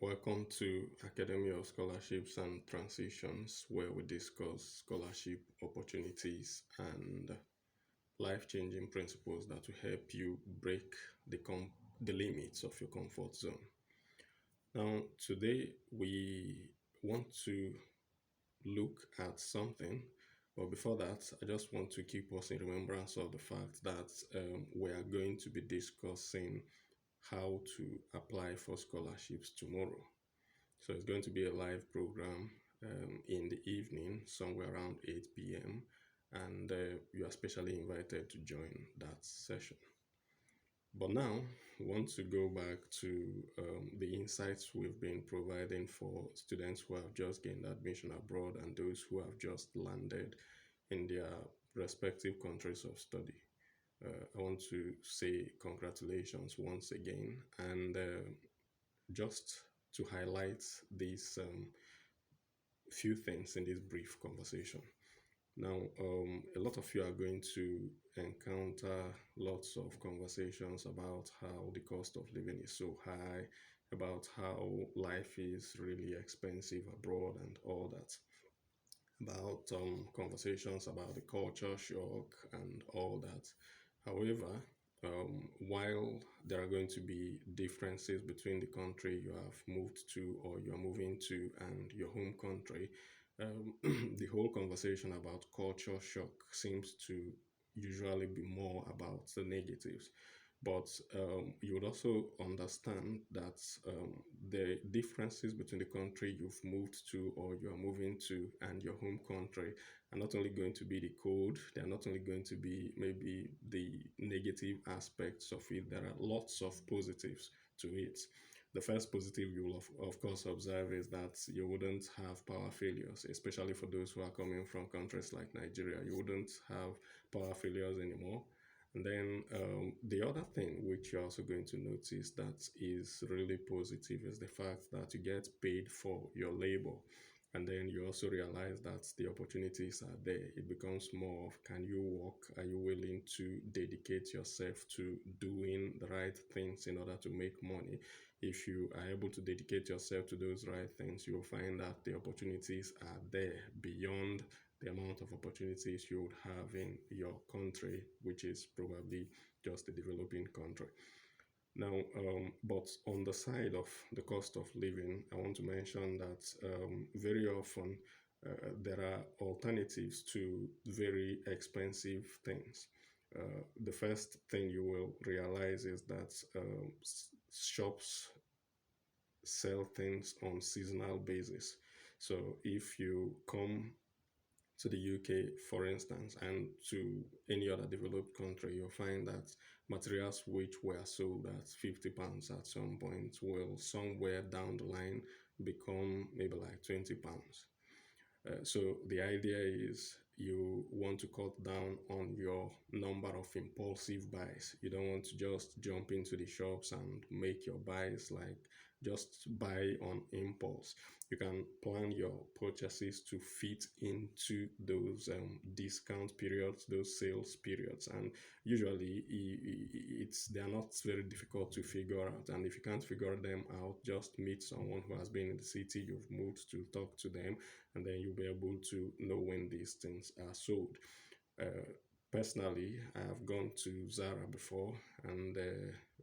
Welcome to Academy of Scholarships and Transitions, where we discuss scholarship opportunities and life-changing principles that will help you break the limits of your comfort zone. Now, today we want to look at something, but before that, I just want to keep us in remembrance of the fact that we are going to be discussing how to apply for scholarships tomorrow. So it's going to be a live program in the evening, somewhere around 8 p.m. And you are specially invited to join that session. But now, we want to go back to the insights we've been providing for students who have just gained admission abroad and those who have just landed in their respective countries of study. I want to say congratulations once again, and just to highlight these few things in this brief conversation. Now, a lot of you are going to encounter lots of conversations about how the cost of living is so high, about how life is really expensive abroad, and all that. About conversations about the culture shock and all that. However, while there are going to be differences between the country you have moved to or you are moving to and your home country, the whole conversation about culture shock seems to usually be more about the negatives. But you would also understand that the differences between the country you've moved to or you are moving to and your home country are not only going to be the code, they are not only going to be maybe the negative aspects of it, there are lots of positives to it. The first positive you will, of course, observe is that you wouldn't have power failures, especially for those who are coming from countries like Nigeria. You wouldn't have power failures anymore. And then the other thing which you're also going to notice that is really positive is the fact that you get paid for your labor. And then you also realize that the opportunities are there. It becomes more of, can you work? Are you willing to dedicate yourself to doing the right things in order to make money? If you are able to dedicate yourself to those right things, you'll find that the opportunities are there beyond the amount of opportunities you would have in your country, which is probably just a developing country. Now, but on the side of the cost of living, I want to mention that very often there are alternatives to very expensive things. The first thing you will realize is that shops sell things on seasonal basis. So if you come to the UK, for instance, and to any other developed country, you'll find that materials which were sold at £50 at some point will somewhere down the line become maybe like £20. So the idea is you want to cut down on your number of impulsive buys. You don't want to just jump into the shops and make your buys like just buy on impulse. You can plan your purchases to fit into those discount periods, those sales periods, and usually it's they are not very difficult to figure out. And if you can't figure them out, just meet someone who has been in the city you've moved to, talk to them, and then you'll be able to know when these things are sold. Uh, Personally, I have gone to Zara before, and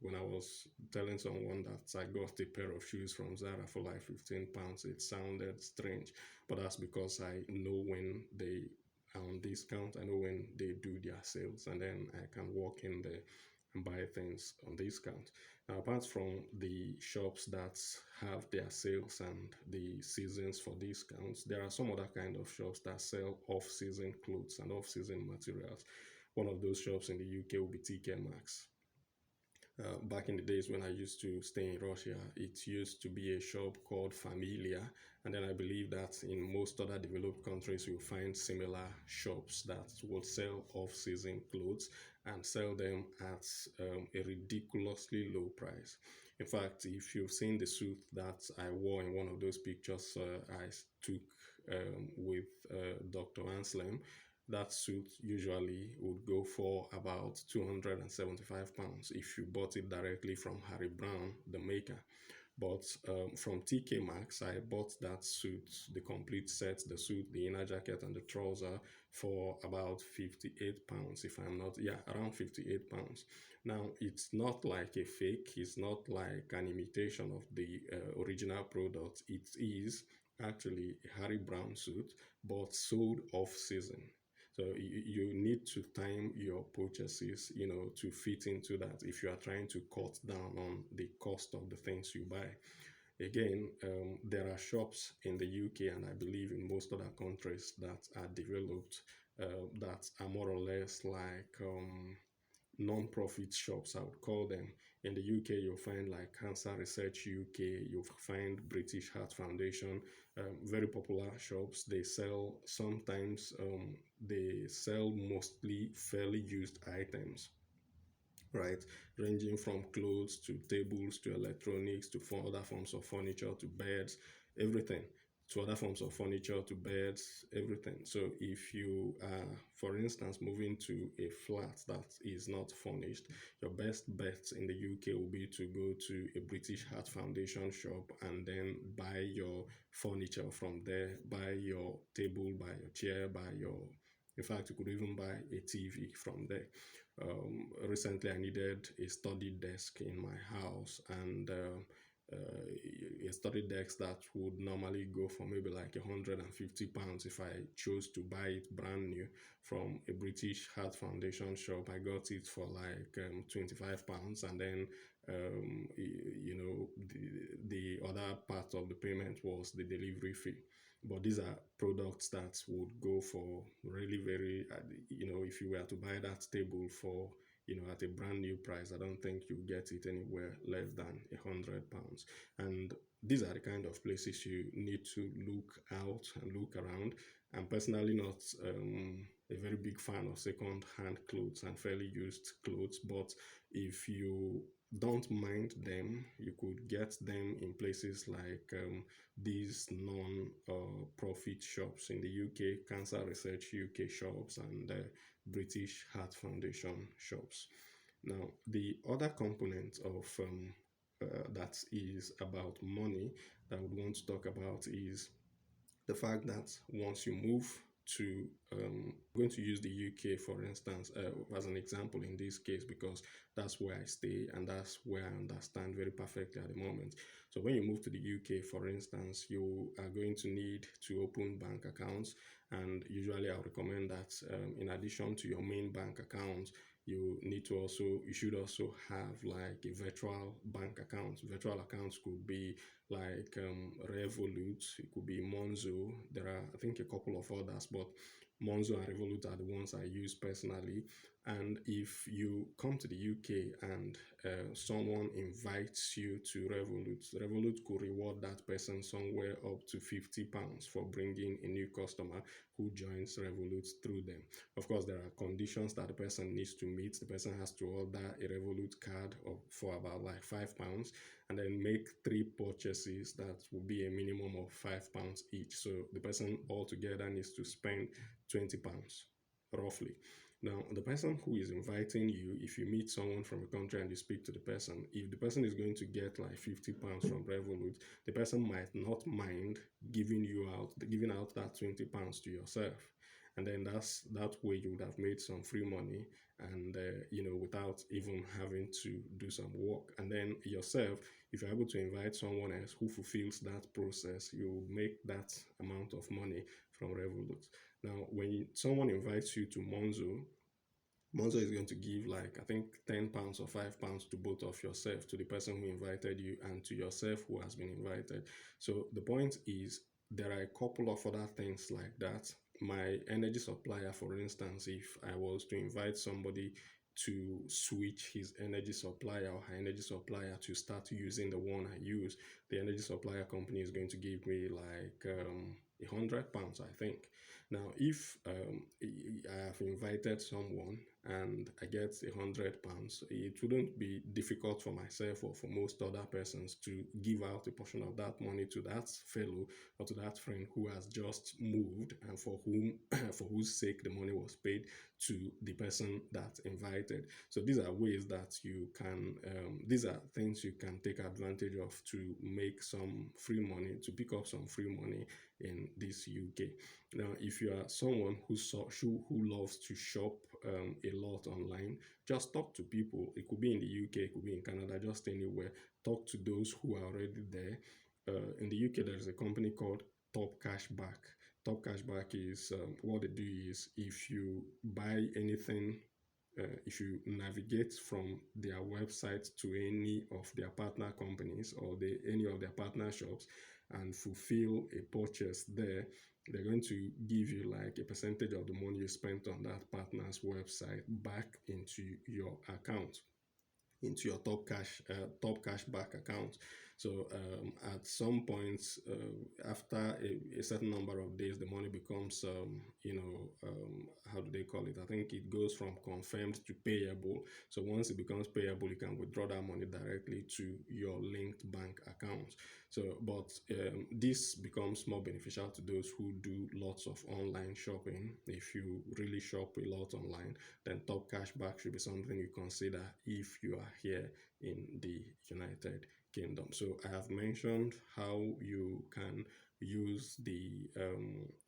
when I was telling someone that I got a pair of shoes from Zara for like £15, it sounded strange, but that's because I know when they are on discount, I know when they do their sales, and then I can walk in there and buy things on discount. Now, apart from the shops that have their sales and the seasons for discounts, there are some other kind of shops that sell off-season clothes and off-season materials. One of those shops in the UK will be TK Maxx. Back in the days when I used to stay in Russia, it used to be a shop called Familia. And then I believe that in most other developed countries, you'll find similar shops that will sell off season clothes and sell them at a ridiculously low price. In fact, if you've seen the suit that I wore in one of those pictures I took with Dr. Anslem, that suit usually would go for about £275 if you bought it directly from Harry Brown, the maker. But from TK Maxx, I bought that suit, the complete set, the suit, the inner jacket, and the trouser for about £58, if I'm not, yeah, around £58. Now, it's not like a fake, it's not like an imitation of the original product. It is actually a Harry Brown suit, but sold off season. So you need to time your purchases, to fit into that if you are trying to cut down on the cost of the things you buy. Again, there are shops in the UK and I believe in most other countries that are developed that are more or less like non-profit shops, I would call them. In the UK, you'll find like Cancer Research UK, you'll find British Heart Foundation, very popular shops. They sell mostly fairly used items, right? Ranging from clothes to tables to electronics to other forms of furniture to beds, everything. To other forms of furniture to beds, everything. So if you are, for instance, moving to a flat that is not furnished, your best bet in the UK will be to go to a British Heart Foundation shop and then buy your furniture from there, buy your table, buy your chair, buy your, in fact, you could even buy a TV from there. Recently, I needed a study desk in my house, and a study desk that would normally go for maybe like £150 if I chose to buy it brand new from a British Heart Foundation shop. I got it for like £25, and then the other part of the payment was the delivery fee. But these are products that would go for really very, if you were to buy that table for, at a brand new price, I don't think you get it anywhere less than £100. And these are the kind of places you need to look out and look around. I'm personally not a very big fan of second-hand clothes and fairly used clothes, but if you don't mind them, you could get them in places like these non-profit shops in the UK, Cancer Research UK shops, and British Heart Foundation shops. Now, the other component of that is about money that I would want to talk about is the fact that once you move to going to use the UK for instance as an example in this case because that's where I stay and that's where I understand very perfectly at the moment. So when you move to the UK for instance, you are going to need to open bank accounts, and usually I would recommend that in addition to your main bank account, you should also have like a virtual bank account. Virtual accounts could be like Revolut, it could be Monzo. There are, I think, a couple of others, but Monzo and Revolut are the ones I use personally. And if you come to the UK and someone invites you to Revolut, Revolut could reward that person somewhere up to £50 for bringing a new customer who joins Revolut through them. Of course, there are conditions that the person needs to meet. The person has to order a Revolut card for about like £5 and then make three purchases that will be a minimum of £5 each. So the person altogether needs to spend £20 roughly. Now, the person who is inviting you, if you meet someone from a country and you speak to the person, if the person is going to get like £50 from Revolut, the person might not mind giving out that £20 to yourself. And then that way you would have made some free money and without even having to do some work. And then yourself, if you're able to invite someone else who fulfills that process, you make that amount of money from Revolut. Now, when someone invites you to Monzo is going to give like I think £10 or £5 to both of yourself, to the person who invited you and to yourself who has been invited. So the point is there are a couple of other things like that. My energy supplier, for instance, if I was to invite somebody to switch his energy supplier or her energy supplier to start using the one I use, the energy supplier company is going to give me like £100, I think. Now, if I have invited someone and I get £100, it wouldn't be difficult for myself or for most other persons to give out a portion of that money to that fellow or to that friend who has just moved and for whom for whose sake the money was paid to the person that invited. So these are ways that you can these are things you can take advantage of to make some free money, to pick up some free money in this UK. Now, if you are someone who loves to shop a lot online, just talk to people. It could be in the UK, it could be in Canada, just anywhere. Talk to those who are already there. In the UK, there's a company called Top Cashback. Top Cashback is what they do is if you buy anything, if you navigate from their website to any of their partner companies or any of their partner shops and fulfill a purchase there, they're going to give you like a percentage of the money you spent on that partner's website back into your account, into your top cash back account. So at some point, after a certain number of days, the money becomes how do they call it, I think it goes from confirmed to payable. So once it becomes payable, you can withdraw that money directly to your linked bank account. So but this becomes more beneficial to those who do lots of online shopping. If you really shop a lot online, then top cashback should be something you consider if you are here in the United Kingdom. So I have mentioned how you can use the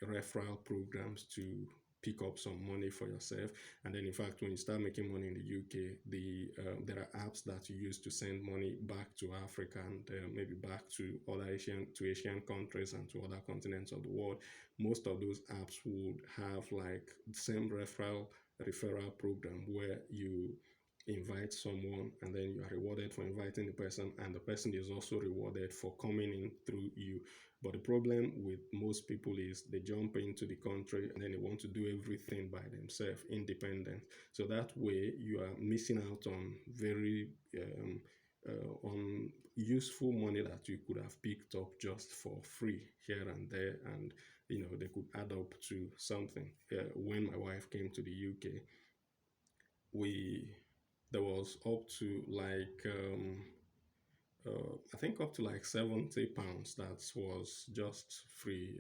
referral programs to pick up some money for yourself. And then in fact, when you start making money in the UK, there are apps that you use to send money back to Africa and maybe back to other Asian countries and to other continents of the world. Most of those apps would have like the same referral program where you invite someone and then you are rewarded for inviting the person, and the person is also rewarded for coming in through you. But the problem with most people is they jump into the country and then they want to do everything by themselves, independent. So that way you are missing out on very on useful money that you could have picked up just for free here and there, and they could add up to something. When my wife came to the UK, we there was up to like I think up to like £70 that was just free,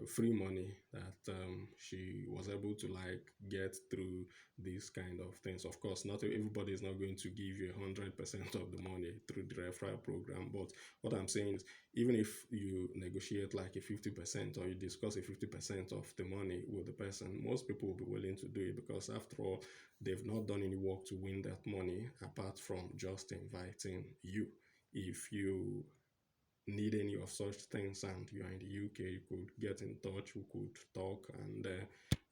free money that she was able to like get through these kind of things. Of course, not everybody is not going to give you 100% of the money through the referral program, but what I'm saying is even if you negotiate like a 50% or you discuss a 50% of the money with the person, most people will be willing to do it because after all, they've not done any work to win that money apart from just inviting you. If you need any of such things and you are in the UK, you could get in touch, we could talk, and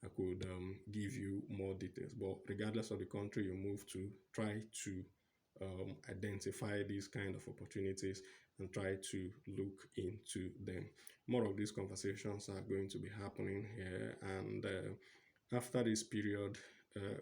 I could give you more details. But regardless of the country you move to, try to identify these kind of opportunities and try to look into them. More of these conversations are going to be happening here, and after this period,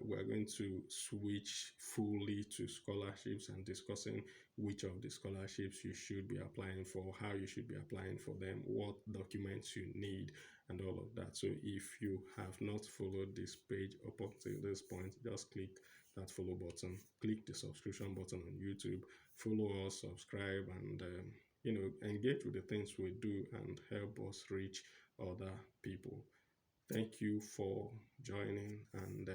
we're going to switch fully to scholarships and discussing which of the scholarships you should be applying for, how you should be applying for them, what documents you need, and all of that. So if you have not followed this page up until this point, just click that follow button, click the subscription button on YouTube, follow us, subscribe, and engage with the things we do and help us reach other people. Thank you for joining, and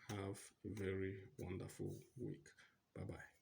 have a very wonderful week. Bye bye.